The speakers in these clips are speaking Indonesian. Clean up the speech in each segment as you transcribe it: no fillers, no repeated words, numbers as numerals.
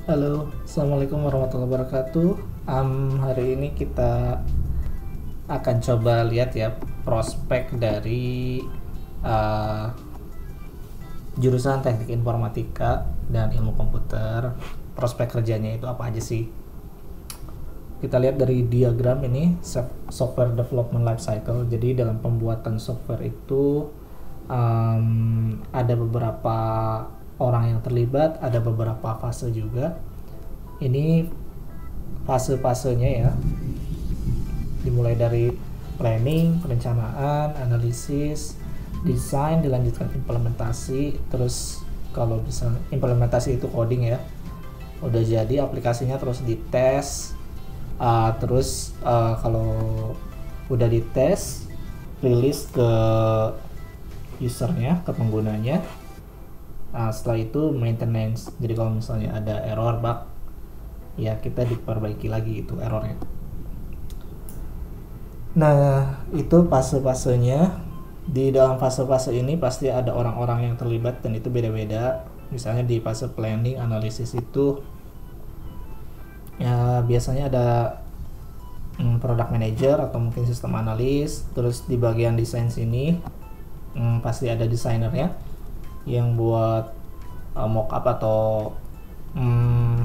Halo, Assalamualaikum warahmatullahi wabarakatuh. Hari ini kita akan coba lihat ya prospek dari uh, jurusan Teknik Informatika dan Ilmu Komputer. Prospek kerjanya itu apa aja sih? Kita lihat dari diagram ini software development life cycle. Jadi dalam pembuatan software itu ada beberapa orang yang terlibat, ada beberapa fase juga. Ini fase-fasenya ya, dimulai dari planning, perencanaan, analisis, desain, dilanjutkan implementasi. Terus kalau bisa implementasi itu coding ya, udah jadi aplikasinya terus dites. Kalau udah dites, rilis ke usernya, ke penggunanya. Setelah itu maintenance. Jadi kalau misalnya ada error, bug, ya kita diperbaiki lagi itu errornya. Nah, itu fase-fasenya. Di dalam fase-fase ini pasti ada orang-orang yang terlibat dan itu beda-beda. Misalnya di fase planning, analisis itu ya biasanya ada product manager atau mungkin sistem analis. Terus di bagian desain sini pasti ada desainernya yang buat mockup atau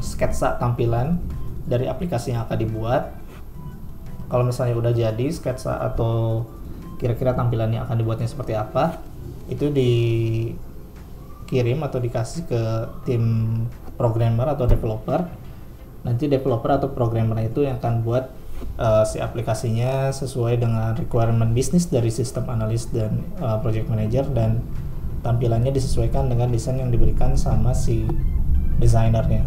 sketsa tampilan dari aplikasi yang akan dibuat. Kalau misalnya udah jadi sketsa atau kira-kira tampilannya akan dibuatnya seperti apa, itu dikirim atau dikasih ke tim programmer atau developer. Nanti developer atau programmer itu yang akan buat si aplikasinya sesuai dengan requirement bisnis dari sistem analis dan project manager, dan tampilannya disesuaikan dengan desain yang diberikan sama si desainernya.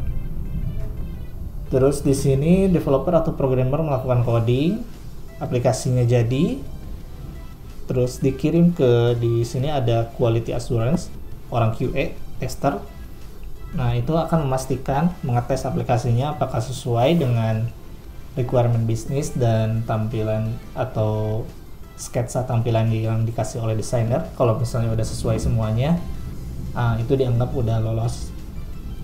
Terus di sini developer atau programmer melakukan coding, aplikasinya jadi, terus dikirim ke, di sini ada quality assurance, orang QA, tester. Nah, itu akan memastikan, mengetes aplikasinya apakah sesuai dengan requirement bisnis dan tampilan atau sketsa tampilan yang dikasih oleh desainer. Kalau misalnya udah sesuai semuanya, itu dianggap udah lolos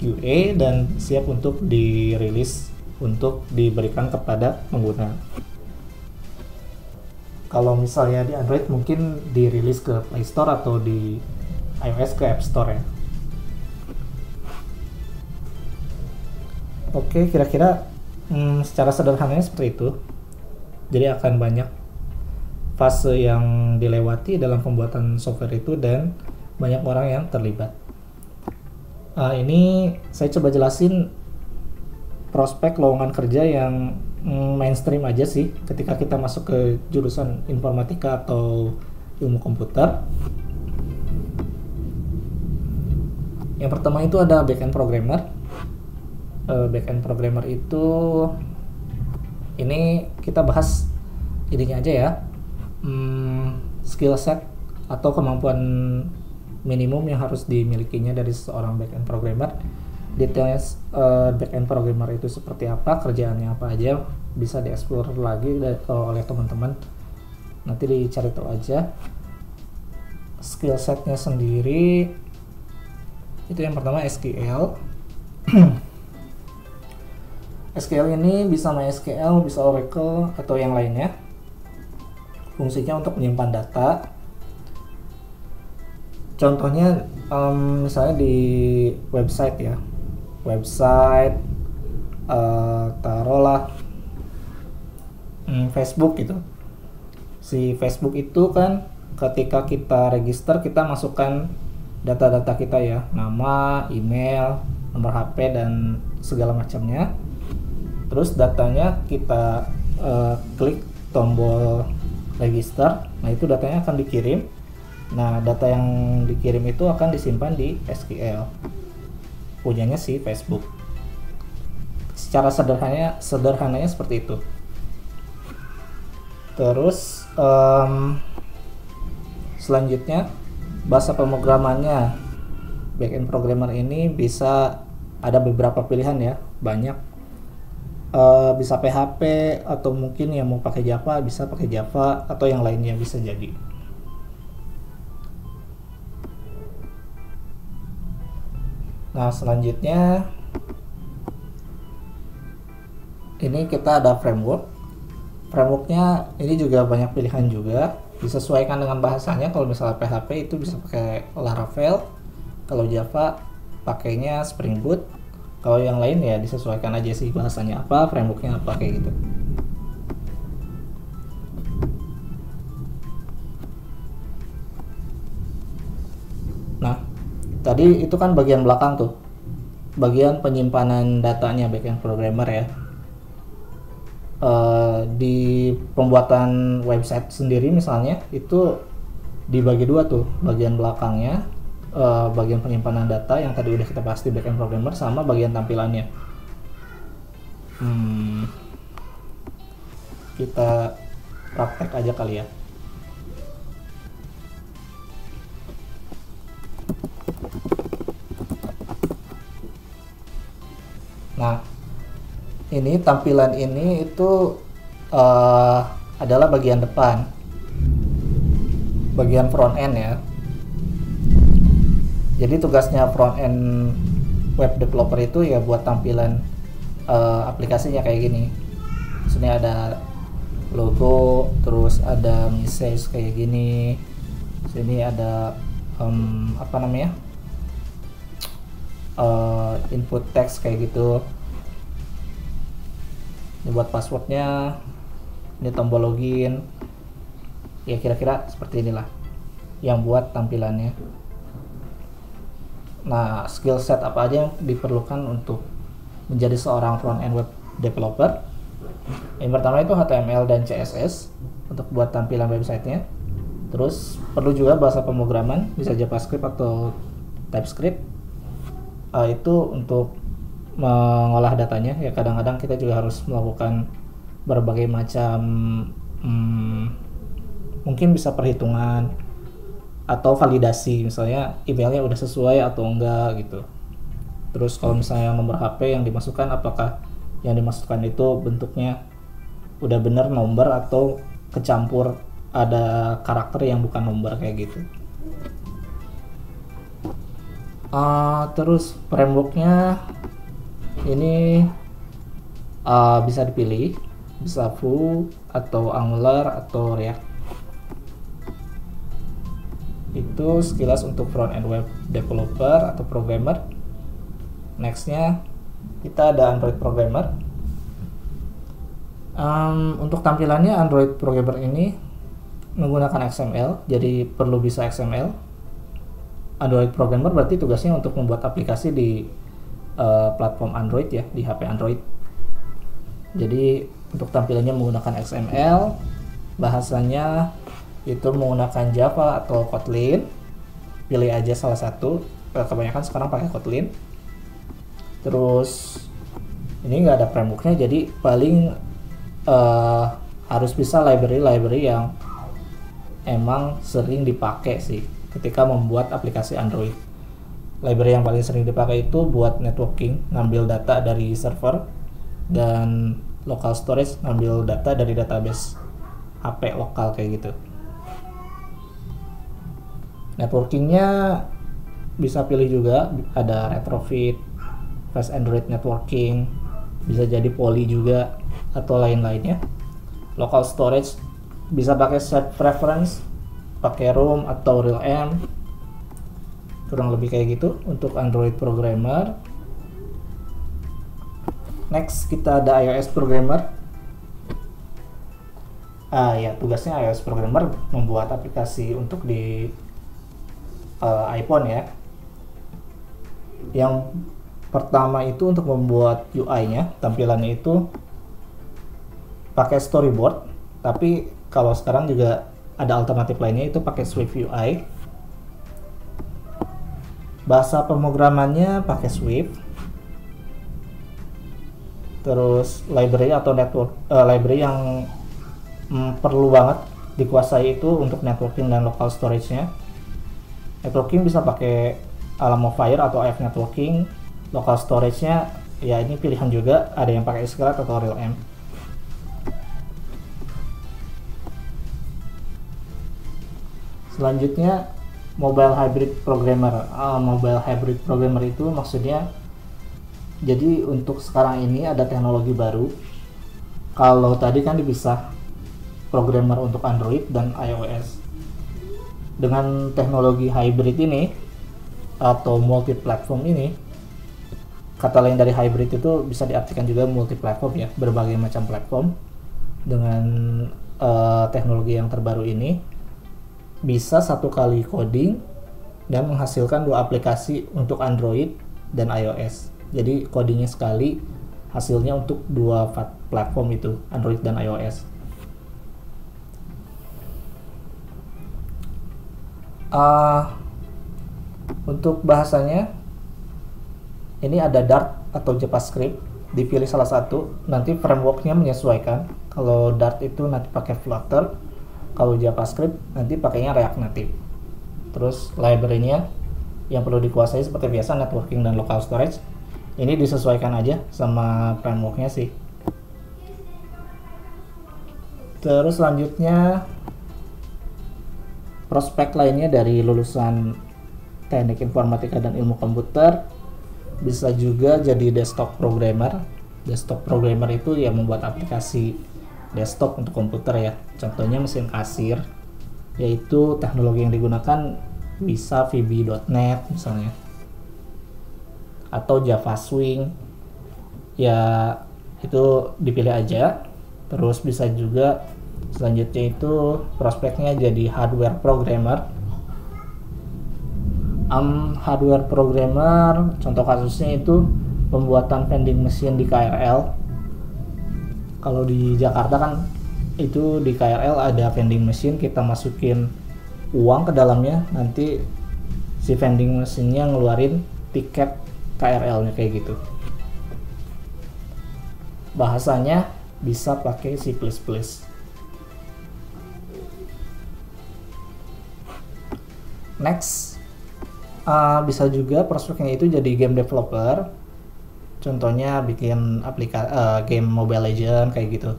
QA dan siap untuk dirilis untuk diberikan kepada pengguna. Kalau misalnya di Android mungkin dirilis ke Play Store atau di iOS ke App Store ya. Oke, kira-kira secara sederhananya seperti itu. Jadi akan banyak fase yang dilewati dalam pembuatan software itu dan banyak orang yang terlibat. Ini saya coba jelasin prospek lowongan kerja yang mainstream aja sih ketika kita masuk ke jurusan informatika atau ilmu komputer. Yang pertama itu ada backend programmer. Backend programmer itu, ini kita bahas ininya aja ya, skill set atau kemampuan minimum yang harus dimilikinya dari seorang backend programmer. Detailnya backend programmer itu seperti apa, kerjaannya apa aja, bisa dieksplor lagi oleh teman-teman, nanti dicari tahu aja. Skill setnya sendiri itu yang pertama SQL. SQL ini bisa MySQL, bisa Oracle atau yang lainnya. Fungsinya untuk menyimpan data. Contohnya misalnya di website ya, taruhlah Facebook gitu. Si Facebook itu kan ketika kita register, kita masukkan data-data kita ya, nama, email, nomor HP dan segala macamnya. Terus datanya kita klik tombol register, nah itu datanya akan dikirim. Nah, data yang dikirim itu akan disimpan di SQL punyanya si Facebook. Secara sederhananya seperti itu. Terus selanjutnya bahasa pemrogramannya. Backend programmer ini bisa ada beberapa pilihan ya, banyak. Bisa PHP atau mungkin yang mau pakai Java bisa pakai Java atau yang lainnya bisa jadi. Nah, selanjutnya ini kita ada frameworknya ini juga banyak pilihan juga, disesuaikan dengan bahasanya. Kalau misalnya PHP itu bisa pakai Laravel, kalau Java pakainya Spring Boot, kalau yang lain ya disesuaikan aja sih bahasanya apa, frameworknya apa kayak gitu. Nah, tadi itu kan bagian belakang tuh, bagian penyimpanan datanya backend programmer ya. Di pembuatan website sendiri misalnya itu dibagi dua tuh, bagian belakangnya, bagian penyimpanan data yang tadi udah kita bahas di backend programmer, sama bagian tampilannya. Kita praktek aja kali ya. Nah, ini tampilan ini itu adalah bagian depan, bagian front end ya. Jadi tugasnya front end web developer itu ya buat tampilan aplikasinya kayak gini. Sini ada logo, terus ada message kayak gini. Sini ada apa namanya? Input text kayak gitu. Ini buat passwordnya, ini tombol login, ya kira-kira seperti inilah yang buat tampilannya. Nah, skill set apa aja yang diperlukan untuk menjadi seorang front end web developer? Yang pertama itu HTML dan CSS untuk buat tampilan websitenya. Terus perlu juga bahasa pemrograman, bisa JavaScript atau TypeScript. Itu untuk mengolah datanya ya. Kadang-kadang kita juga harus melakukan berbagai macam mungkin bisa perhitungan atau validasi, misalnya emailnya udah sesuai atau enggak gitu. Terus kalau misalnya nomor HP yang dimasukkan, apakah yang dimasukkan itu bentuknya udah bener nomor atau kecampur ada karakter yang bukan nomor kayak gitu. Terus frameworknya ini bisa dipilih, bisa Vue atau Angular atau React. Itu sekilas untuk front end web developer atau programmer. Nextnya kita ada Android programmer. Untuk tampilannya Android programmer ini menggunakan XML, jadi perlu bisa XML. Android programmer berarti tugasnya untuk membuat aplikasi di platform Android ya, di HP Android. Jadi untuk tampilannya menggunakan XML, bahasanya itu menggunakan Java atau Kotlin. Pilih aja salah satu, kebanyakan sekarang pakai Kotlin. Terus ini nggak ada frameworknya, jadi paling harus bisa library yang emang sering dipakai sih ketika membuat aplikasi Android. Library yang paling sering dipakai itu buat networking, ngambil data dari server, dan local storage, ngambil data dari database HP lokal kayak gitu. Networkingnya bisa pilih juga, ada retrofit, fast Android networking, bisa jadi poly juga atau lain-lainnya. Local storage bisa pakai set preference, pakai ROM atau RealM, kurang lebih kayak gitu untuk Android programmer. Next kita ada iOS programmer. Ya, tugasnya iOS programmer membuat aplikasi untuk di iPhone ya. Yang pertama itu untuk membuat UI-nya, tampilannya itu pakai storyboard, tapi kalau sekarang juga ada alternatif lainnya, itu pakai Swift UI. Bahasa pemrogramannya pakai Swift. Terus library atau network library yang perlu banget dikuasai itu untuk networking dan local storage-nya. Networking bisa pakai Alamo Fire atau AF networking. Local storage-nya ya ini pilihan juga, ada yang pakai SQLite atau RealM. Selanjutnya mobile hybrid programmer. Mobile hybrid programmer itu maksudnya, jadi untuk sekarang ini ada teknologi baru Kalau tadi kan dipisah programmer untuk Android dan iOS. Dengan teknologi hybrid ini atau multi platform ini, kata lain dari hybrid itu bisa diartikan juga multi platform ya, berbagai macam platform. Dengan teknologi yang terbaru ini bisa satu kali coding dan menghasilkan dua aplikasi untuk Android dan iOS. Jadi codingnya sekali, hasilnya untuk dua platform itu, Android dan iOS. Untuk bahasanya ini ada Dart atau JavaScript, dipilih salah satu, nanti frameworknya menyesuaikan. Kalau Dart itu nanti pakai Flutter, kalau JavaScript nanti pakainya React Native. Terus library-nya yang perlu dikuasai seperti biasa networking dan local storage. Ini disesuaikan aja sama frameworknya sih. Terus selanjutnya prospek lainnya dari lulusan teknik informatika dan ilmu komputer bisa juga jadi desktop programmer. Desktop programmer itu ya membuat aplikasi desktop untuk komputer ya. Contohnya mesin kasir, yaitu teknologi yang digunakan bisa VB.NET misalnya, atau Java Swing ya, itu dipilih aja. Terus bisa juga selanjutnya itu prospeknya jadi hardware programmer. Hardware programmer contoh kasusnya itu pembuatan vending machine di KRL. Kalau di Jakarta kan itu di KRL ada vending machine, kita masukin uang ke dalamnya, nanti si vending machine-nya ngeluarin tiket KRL-nya kayak gitu. Bahasanya bisa pakai C++. Next, bisa juga prospeknya itu jadi game developer. Contohnya bikin game Mobile Legends kayak gitu.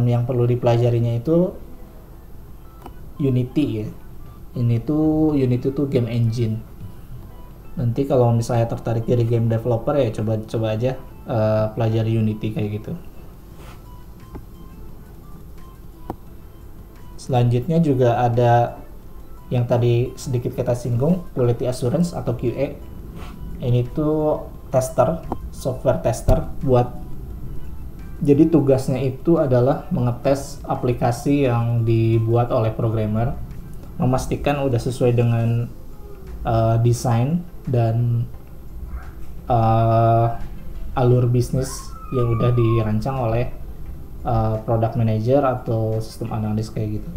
Yang perlu dipelajarinya itu Unity ya. Unity tuh game engine. Nanti kalau misalnya tertarik jadi game developer ya coba aja pelajari Unity kayak gitu. Selanjutnya juga ada yang tadi sedikit kita singgung, quality assurance atau QA. Ini tuh tester, software tester jadi tugasnya itu adalah mengetes aplikasi yang dibuat oleh programmer, memastikan udah sesuai dengan desain dan alur bisnis yang udah dirancang oleh product manager atau sistem analis kayak gitu.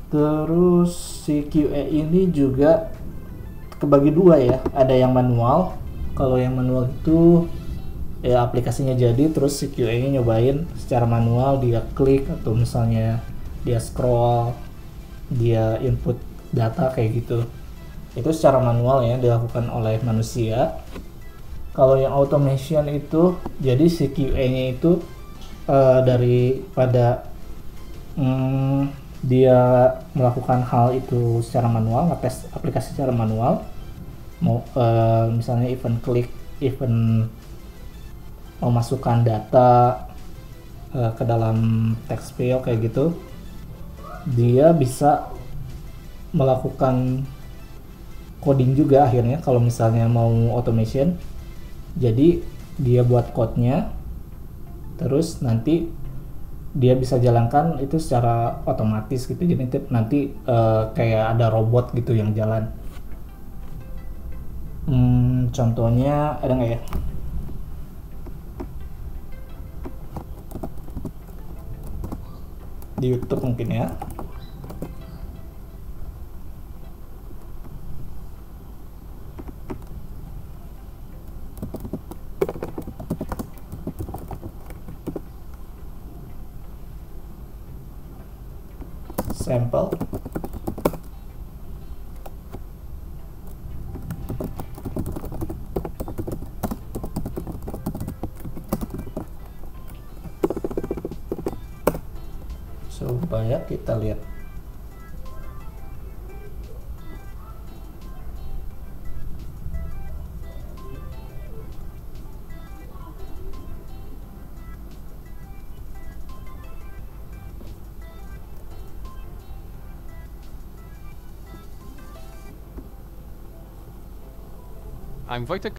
Terus si QA ini juga kebagi dua ya, ada yang manual. Kalau yang manual itu ya aplikasinya jadi, terus si QA-nya nyobain secara manual, dia klik atau misalnya dia scroll, dia input data kayak gitu. Itu secara manual ya, dilakukan oleh manusia. Kalau yang automation itu jadi si QA-nya itu daripada dia melakukan hal itu secara manual, ngetes aplikasi secara manual, mau misalnya event klik, event memasukkan data ke dalam text field kayak gitu, dia bisa melakukan coding juga akhirnya kalau misalnya mau automation. Jadi dia buat code-nya, terus nanti dia bisa jalankan itu secara otomatis gitu. Jadi nanti kayak ada robot gitu yang jalan. Contohnya ada nggak ya? Di YouTube mungkin ya. Sampel. Supaya kita lihat. I'm Wojtek